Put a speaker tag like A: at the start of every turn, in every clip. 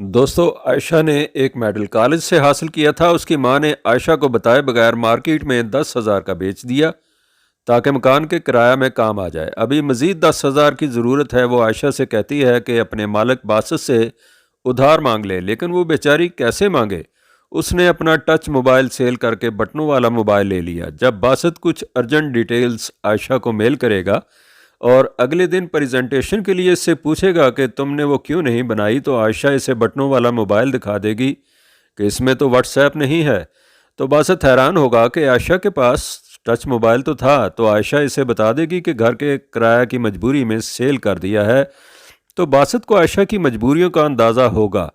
A: دوستو، عائشہ نے ایک میڈل کالج سے حاصل کیا تھا۔ اس کی ماں نے عائشہ کو بتائے بغیر مارکیٹ میں 10,000 کا بیچ دیا تاکہ مکان کے کرایہ میں کام آ جائے۔ ابھی مزید 10,000 کی ضرورت ہے۔ وہ عائشہ سے کہتی ہے کہ اپنے مالک باسط سے ادھار مانگ لے، لیکن وہ بیچاری کیسے مانگے؟ اس نے اپنا ٹچ موبائل سیل کر کے بٹنوں والا موبائل لے لیا۔ جب باسط کچھ ارجنٹ ڈیٹیلز عائشہ کو میل کرے گا اور اگلے دن پریزنٹیشن کے لیے اس سے پوچھے گا کہ تم نے وہ کیوں نہیں بنائی، تو عائشہ اسے بٹنوں والا موبائل دکھا دے گی کہ اس میں تو واٹس ایپ نہیں ہے۔ تو باسط حیران ہوگا کہ عائشہ کے پاس ٹچ موبائل تو تھا، تو عائشہ اسے بتا دے گی کہ گھر کے کرایہ کی مجبوری میں سیل کر دیا ہے۔ تو باسط کو عائشہ کی مجبوریوں کا اندازہ ہوگا۔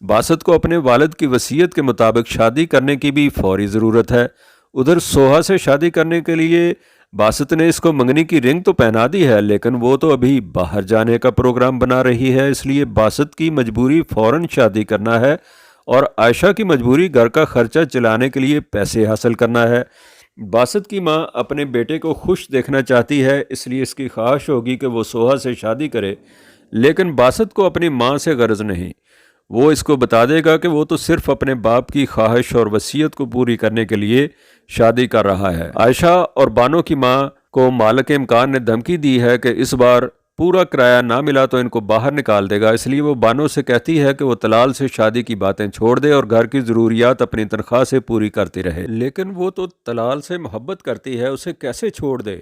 A: باسط کو اپنے والد کی وصیت کے مطابق شادی کرنے کی بھی فوری ضرورت ہے۔ ادھر سوہا سے شادی کرنے کے لیے باسط نے اس کو منگنی کی رنگ تو پہنا دی ہے، لیکن وہ تو ابھی باہر جانے کا پروگرام بنا رہی ہے، اس لیے باسط کی مجبوری فوراً شادی کرنا ہے اور عائشہ کی مجبوری گھر کا خرچہ چلانے کے لیے پیسے حاصل کرنا ہے۔ باسط کی ماں اپنے بیٹے کو خوش دیکھنا چاہتی ہے، اس لیے اس کی خواہش ہوگی کہ وہ سوہا سے شادی کرے، لیکن باسط کو اپنی ماں سے غرض نہیں۔ وہ اس کو بتا دے گا کہ وہ تو صرف اپنے باپ کی خواہش اور وصیت کو پوری کرنے کے لیے شادی کر رہا ہے۔ عائشہ اور بانو کی ماں کو مالک امکان نے دھمکی دی ہے کہ اس بار پورا کرایہ نہ ملا تو ان کو باہر نکال دے گا، اس لیے وہ بانو سے کہتی ہے کہ وہ طلال سے شادی کی باتیں چھوڑ دے اور گھر کی ضروریات اپنی تنخواہ سے پوری کرتی رہے، لیکن وہ تو طلال سے محبت کرتی ہے، اسے کیسے چھوڑ دے؟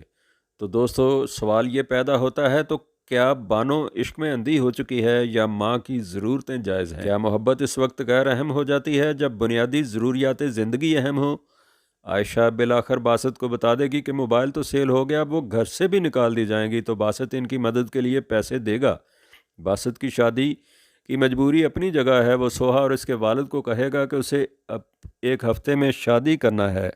A: تو دوستو، سوال یہ پیدا ہوتا ہے، تو کیا بانو عشق میں اندھی ہو چکی ہے یا ماں کی ضرورتیں جائز ہیں؟ کیا محبت اس وقت غیر اہم ہو جاتی ہے جب بنیادی ضروریات زندگی اہم ہوں؟ عائشہ بالآخر باسط کو بتا دے گی کہ موبائل تو سیل ہو گیا، اب وہ گھر سے بھی نکال دی جائیں گی، تو باسط ان کی مدد کے لیے پیسے دے گا۔ باسط کی شادی کی مجبوری اپنی جگہ ہے، وہ سوہا اور اس کے والد کو کہے گا کہ اسے اب ایک ہفتے میں شادی کرنا ہے۔